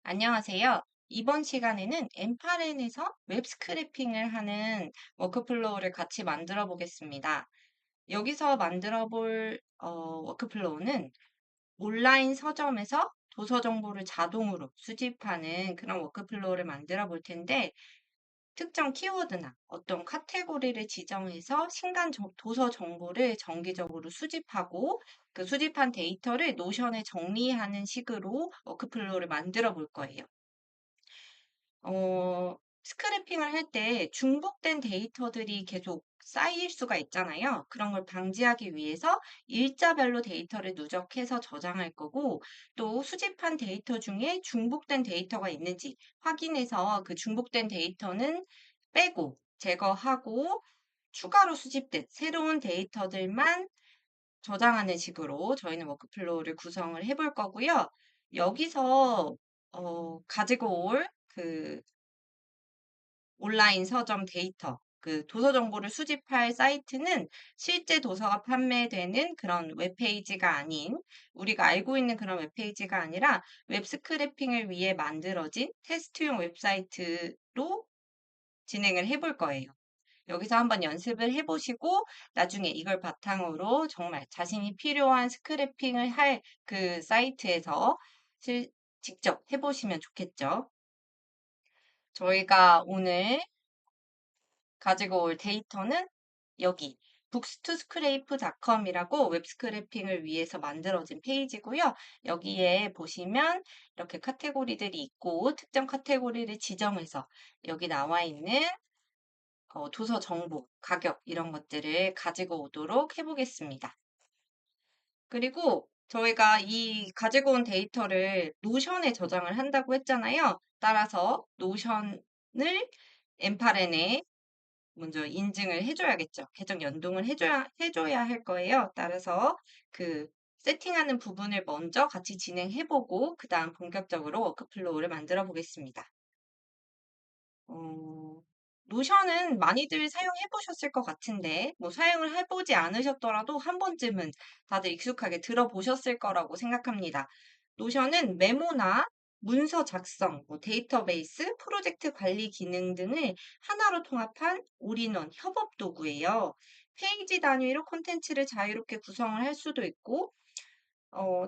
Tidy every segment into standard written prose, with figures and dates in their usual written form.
안녕하세요. 이번 시간에는 엠파렌에서 웹 스크래핑을 하는 워크플로우를 같이 만들어 보겠습니다. 여기서 만들어 볼 워크플로우는 온라인 서점에서 도서 정보를 자동으로 수집하는 그런 워크플로우를 만들어 볼 텐데, 특정 키워드나 어떤 카테고리를 지정해서 도서 정보를 정기적으로 수집하고 그 수집한 데이터를 노션에 정리하는 식으로 워크플로우를 만들어 볼 거예요. 스크래핑을 할 때 중복된 데이터들이 계속 쌓일 수가 있잖아요. 그런 걸 방지하기 위해서 일자별로 데이터를 누적해서 저장할 거고, 또 수집한 데이터 중에 중복된 데이터가 있는지 확인해서 그 중복된 데이터는 빼고 제거하고 추가로 수집된 새로운 데이터들만 저장하는 식으로 저희는 워크플로우를 구성을 해볼 거고요. 여기서 가지고 올그 온라인 서점 데이터, 그 도서 정보를 수집할 사이트는 실제 도서가 판매되는 그런 웹페이지가 아닌, 우리가 알고 있는 그런 웹페이지가 아니라 웹 스크래핑을 위해 만들어진 테스트용 웹사이트로 진행을 해볼 거예요. 여기서 한번 연습을 해보시고 나중에 이걸 바탕으로 정말 자신이 필요한 스크래핑을 할 그 사이트에서 직접 해보시면 좋겠죠. 저희가 오늘 가지고 올 데이터는 여기 bookstoscrape.com이라고 웹 스크래핑을 위해서 만들어진 페이지고요. 여기에 보시면 이렇게 카테고리들이 있고 특정 카테고리를 지정해서 여기 나와 있는 도서 정보, 가격 이런 것들을 가지고 오도록 해보겠습니다. 그리고 저희가 이 가지고 온 데이터를 노션에 저장을 한다고 했잖아요. 따라서 노션을 엠파렌에 먼저 인증을 해줘야겠죠. 계정 연동을 해줘야 할 거예요. 따라서 그 세팅하는 부분을 먼저 같이 진행해보고 그 다음 본격적으로 워크플로우를 만들어 보겠습니다. 어, 노션은 많이들 사용해 보셨을 것 같은데, 뭐 사용을 해보지 않으셨더라도 한 번쯤은 다들 익숙하게 들어보셨을 거라고 생각합니다. 노션은 메모나 문서 작성, 뭐 데이터베이스, 프로젝트 관리 기능 등을 하나로 통합한 올인원 협업 도구예요. 페이지 단위로 콘텐츠를 자유롭게 구성을 할 수도 있고,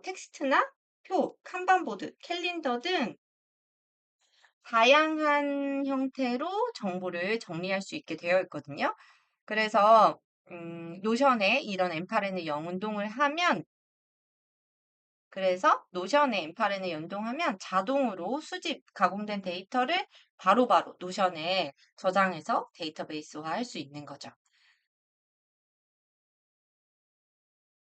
텍스트나 표, 칸반보드, 캘린더 등 다양한 형태로 정보를 정리할 수 있게 되어 있거든요. 그래서 노션에 이런 엠파렌을 연동을 하면 그래서 노션에 엠파렌을 연동하면 자동으로 수집, 가공된 데이터를 바로바로 노션에 저장해서 데이터베이스화 할 수 있는 거죠.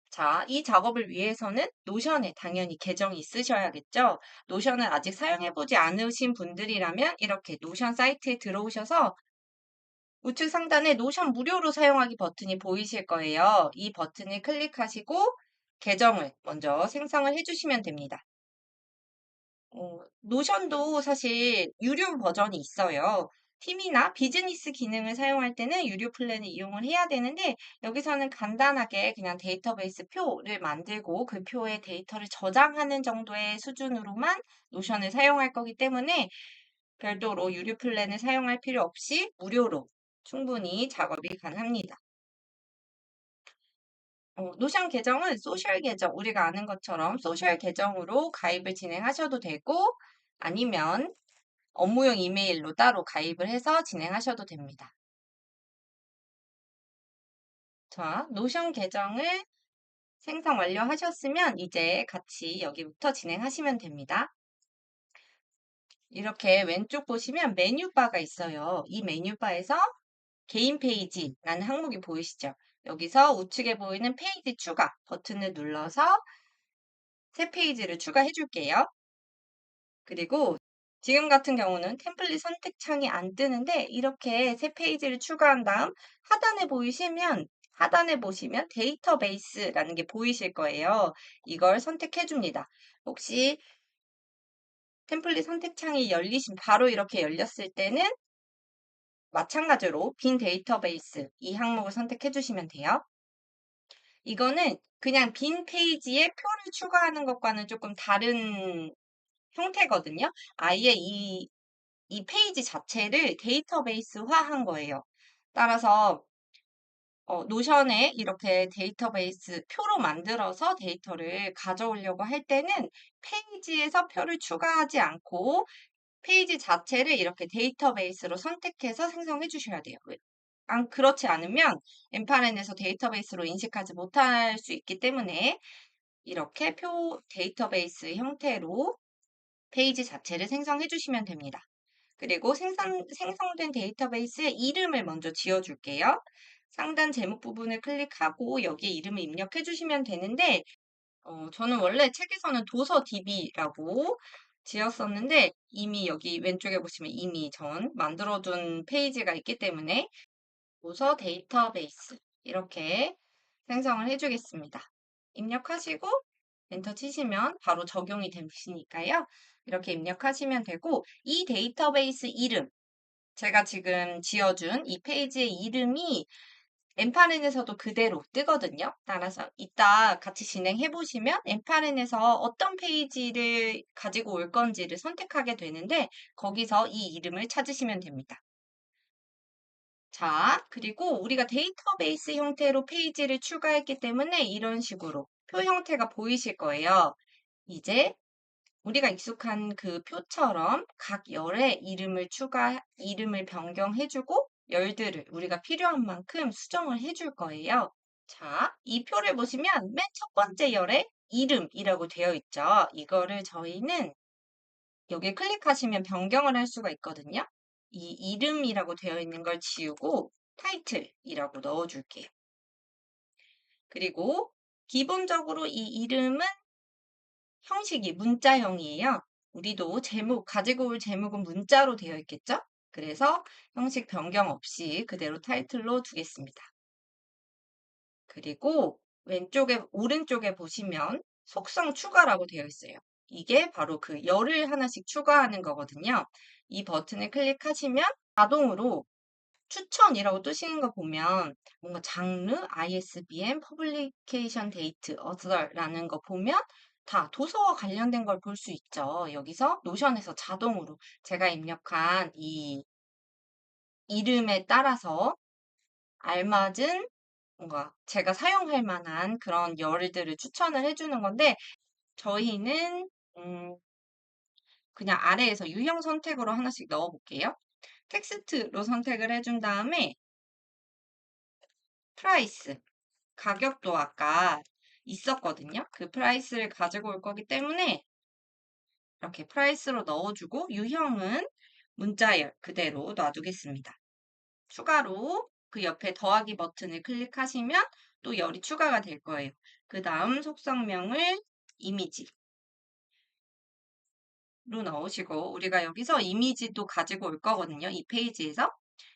자, 이 작업을 위해서는 노션에 당연히 계정이 있으셔야겠죠. 노션을 아직 사용해보지 않으신 분들이라면 이렇게 노션 사이트에 들어오셔서 우측 상단에 노션 무료로 사용하기 버튼이 보이실 거예요. 이 버튼을 클릭하시고 계정을 먼저 생성을 해주시면 됩니다. 노션도 사실 유료 버전이 있어요. 팀이나 비즈니스 기능을 사용할 때는 유료 플랜을 이용을 해야 되는데 여기서는 간단하게 그냥 데이터베이스 표를 만들고 그 표에 데이터를 저장하는 정도의 수준으로만 노션을 사용할 거기 때문에 별도로 유료 플랜을 사용할 필요 없이 무료로 충분히 작업이 가능합니다. 노션 계정은 소셜 계정, 우리가 아는 것처럼 소셜 계정으로 가입을 진행하셔도 되고 아니면 업무용 이메일로 따로 가입을 해서 진행하셔도 됩니다. 자, 노션 계정을 생성 완료하셨으면 이제 같이 여기부터 진행하시면 됩니다. 이렇게 왼쪽 보시면 메뉴바가 있어요. 이 메뉴바에서 개인 페이지라는 항목이 보이시죠? 여기서 우측에 보이는 페이지 추가 버튼을 눌러서 새 페이지를 추가해 줄게요. 그리고 지금 같은 경우는 템플릿 선택 창이 안 뜨는데 이렇게 새 페이지를 추가한 다음 하단에 보시면 데이터베이스라는 게 보이실 거예요. 이걸 선택해 줍니다. 혹시 템플릿 선택 창이 바로 이렇게 열렸을 때는 마찬가지로 빈 데이터베이스 이 항목을 선택해 주시면 돼요. 이거는 그냥 빈 페이지에 표를 추가하는 것과는 조금 다른 형태거든요. 아예 이 페이지 자체를 데이터베이스화한 거예요. 따라서 노션에 이렇게 데이터베이스 표로 만들어서 데이터를 가져오려고 할 때는 페이지에서 표를 추가하지 않고 페이지 자체를 이렇게 데이터베이스로 선택해서 생성해 주셔야 돼요. 그렇지 않으면 엠파렌에서 데이터베이스로 인식하지 못할 수 있기 때문에 이렇게 데이터베이스 형태로 페이지 자체를 생성해 주시면 됩니다. 그리고 생성된 데이터베이스에 이름을 먼저 지어줄게요. 상단 제목 부분을 클릭하고 여기에 이름을 입력해 주시면 되는데, 저는 원래 책에서는 도서 DB라고 지었었는데, 이미 여기 왼쪽에 보시면 이미 전 만들어둔 페이지가 있기 때문에 도서 데이터베이스 이렇게 생성을 해주겠습니다. 입력하시고 엔터 치시면 바로 적용이 되시니까요. 이렇게 입력하시면 되고, 이 데이터베이스 이름, 제가 지금 지어준 이 페이지의 이름이 엠파렌에서도 그대로 뜨거든요. 따라서 이따 같이 진행해 보시면 엠파렌에서 어떤 페이지를 가지고 올 건지를 선택하게 되는데 거기서 이 이름을 찾으시면 됩니다. 자, 그리고 우리가 데이터베이스 형태로 페이지를 추가했기 때문에 이런 식으로 표 형태가 보이실 거예요. 이제 우리가 익숙한 그 표처럼 각 열의 이름을 변경해주고 열들을 우리가 필요한 만큼 수정을 해줄 거예요. 자, 이 표를 보시면 맨 첫 번째 열에 이름이라고 되어 있죠. 이거를 저희는 여기 클릭하시면 변경을 할 수가 있거든요. 이 이름이라고 되어 있는 걸 지우고 타이틀이라고 넣어줄게요. 그리고 기본적으로 이 이름은 형식이 문자형이에요. 우리도 가지고 올 제목은 문자로 되어 있겠죠? 그래서 형식 변경 없이 그대로 타이틀로 두겠습니다. 그리고 오른쪽에 보시면 속성 추가라고 되어 있어요. 이게 바로 그 열을 하나씩 추가하는 거거든요. 이 버튼을 클릭하시면 자동으로 추천이라고 뜨시는 거 보면 뭔가 장르, ISBN, Publication Date, Author라는 거 보면 다 도서와 관련된 걸 볼 수 있죠. 여기서 노션에서 자동으로 제가 입력한 이 이름에 따라서 알맞은 뭔가 제가 사용할 만한 그런 열들을 추천을 해주는 건데 저희는 그냥 아래에서 유형 선택으로 하나씩 넣어볼게요. 텍스트로 선택을 해준 다음에 프라이스, 가격도 아까 있었거든요. 그 프라이스를 가지고 올 거기 때문에 이렇게 프라이스로 넣어주고 유형은 문자열 그대로 놔두겠습니다. 추가로 그 옆에 더하기 버튼을 클릭하시면 또 열이 추가가 될 거예요. 그 다음 속성명을 이미지로 넣으시고 우리가 여기서 이미지도 가지고 올 거거든요. 이 페이지에서.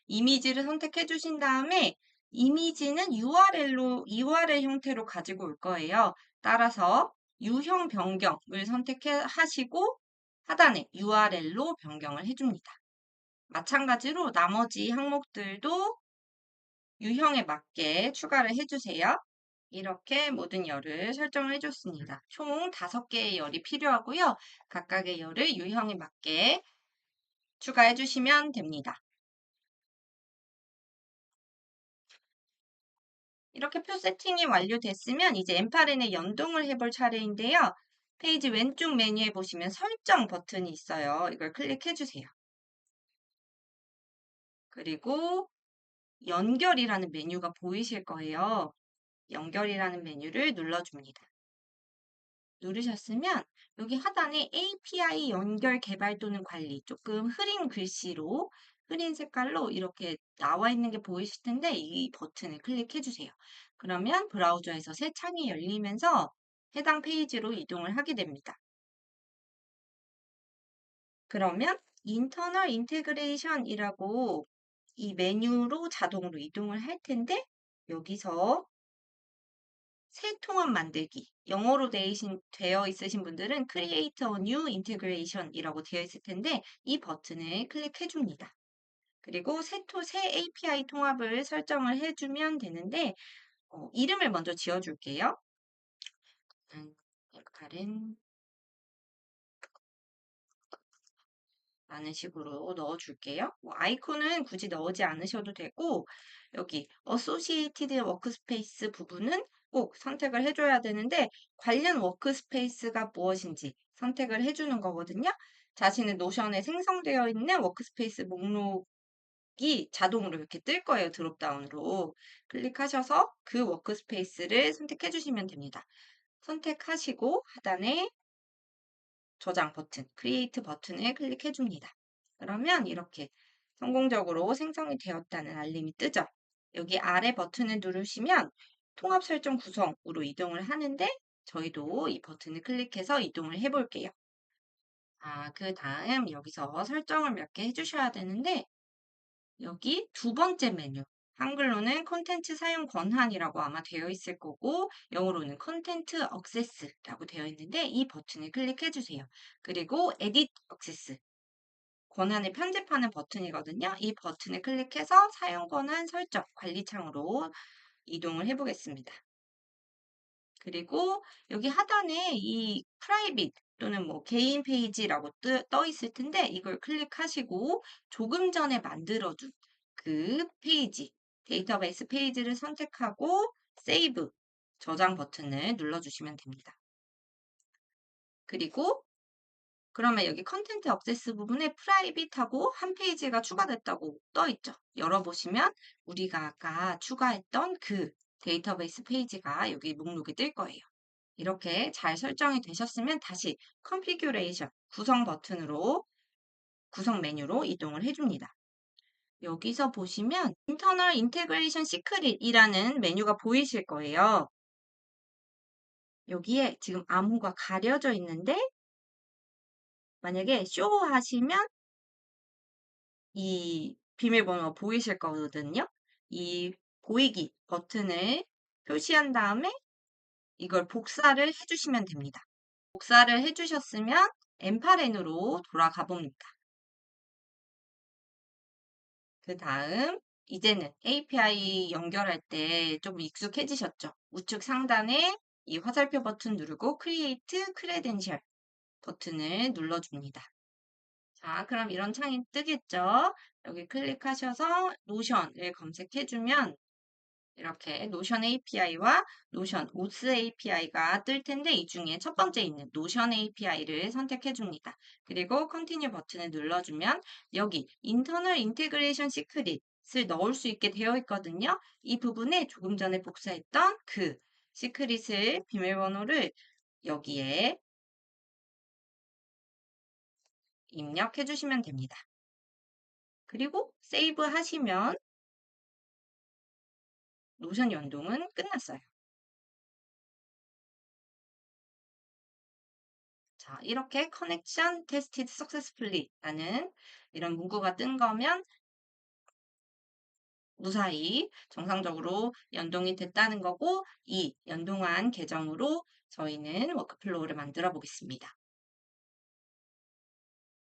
이미지를 선택해 주신 다음에 이미지는 URL 형태로 가지고 올 거예요. 따라서 유형 변경을 선택하시고 하단에 URL로 변경을 해줍니다. 마찬가지로 나머지 항목들도 유형에 맞게 추가를 해주세요. 이렇게 모든 열을 설정을 해줬습니다. 총 5개의 열이 필요하고요. 각각의 열을 유형에 맞게 추가해 주시면 됩니다. 이렇게 표 세팅이 완료됐으면 이제 엠파렌에 연동을 해볼 차례인데요. 페이지 왼쪽 메뉴에 보시면 설정 버튼이 있어요. 이걸 클릭해 주세요. 그리고 연결이라는 메뉴가 보이실 거예요. 연결이라는 메뉴를 눌러줍니다. 누르셨으면 여기 하단에 API 연결 개발 또는 관리 조금 흐린 색깔로 이렇게 나와 있는 게 보이실 텐데 이 버튼을 클릭해 주세요. 그러면 브라우저에서 새 창이 열리면서 해당 페이지로 이동을 하게 됩니다. 그러면 인터널 인테그레이션이라고 이 메뉴로 자동으로 이동을 할 텐데 여기서 새 통합 만들기. 영어로 되어 있으신 분들은 Create a New Integration이라고 되어 있을 텐데 이 버튼을 클릭해 줍니다. 그리고 새 API 통합을 설정을 해주면 되는데 이름을 먼저 지어줄게요. 다른 라는 식으로 넣어줄게요. 뭐 아이콘은 굳이 넣지 않으셔도 되고, 여기 Associated Workspace 부분은 꼭 선택을 해줘야 되는데, 관련 워크스페이스가 무엇인지 선택을 해주는 거거든요. 자신의 노션에 생성되어 있는 워크스페이스 목록이 자동으로 이렇게 뜰 거예요. 드롭다운으로. 클릭하셔서 그 워크스페이스를 선택해 주시면 됩니다. 선택하시고 하단에 저장 버튼, 크리에이트 버튼을 클릭해 줍니다. 그러면 이렇게 성공적으로 생성이 되었다는 알림이 뜨죠. 여기 아래 버튼을 누르시면 통합 설정 구성으로 이동을 하는데 저희도 이 버튼을 클릭해서 이동을 해 볼게요. 그 다음 여기서 설정을 몇 개 해주셔야 되는데 여기 두 번째 메뉴 한글로는 콘텐츠 사용 권한이라고 아마 되어 있을 거고 영어로는 콘텐츠 억세스라고 되어 있는데 이 버튼을 클릭해 주세요. 그리고 에디트 억세스 권한을 편집하는 버튼이거든요. 이 버튼을 클릭해서 사용 권한 설정 관리창으로 이동을 해 보겠습니다. 그리고 여기 하단에 이 프라이빗 또는 뭐 개인 페이지라고 떠 있을 텐데 이걸 클릭하시고 조금 전에 만들어둔 그 페이지, 데이터베이스 페이지를 선택하고 세이브, 저장 버튼을 눌러주시면 됩니다. 그리고 그러면 여기 컨텐트 억세스 부분에 프라이빗하고 한 페이지가 추가됐다고 떠 있죠. 열어보시면 우리가 아까 추가했던 그 데이터베이스 페이지가 여기 목록에 뜰 거예요. 이렇게 잘 설정이 되셨으면 다시 컨피규레이션 구성 버튼으로 구성 메뉴로 이동을 해줍니다. 여기서 보시면 인터널 인테그레이션 시크릿이라는 메뉴가 보이실 거예요. 여기에 지금 암호가 가려져 있는데 만약에 쇼 하시면 이 비밀번호가 보이실 거거든요. 이 보이기 버튼을 표시한 다음에 이걸 복사를 해주시면 됩니다. 복사를 해주셨으면 엠파렌으로 돌아가 봅니다. 그 다음 이제는 API 연결할 때 좀 익숙해지셨죠? 우측 상단에 이 화살표 버튼 누르고 Create Credential 버튼을 눌러줍니다. 자, 그럼 이런 창이 뜨겠죠? 여기 클릭하셔서 노션을 검색해주면 이렇게 노션 API와 노션 오스 API가 뜰 텐데 이 중에 첫 번째 있는 노션 API를 선택해 줍니다. 그리고 컨티뉴 버튼을 눌러주면 여기 인터널 인테그레이션 시크릿을 넣을 수 있게 되어 있거든요. 이 부분에 조금 전에 복사했던 그 시크릿을 비밀번호를 여기에 입력해 주시면 됩니다. 그리고 세이브 하시면 노션 연동은 끝났어요. 자, 이렇게 connection tested successfully 라는 이런 문구가 뜬 거면 무사히 정상적으로 연동이 됐다는 거고 이 연동한 계정으로 저희는 워크플로우를 만들어 보겠습니다.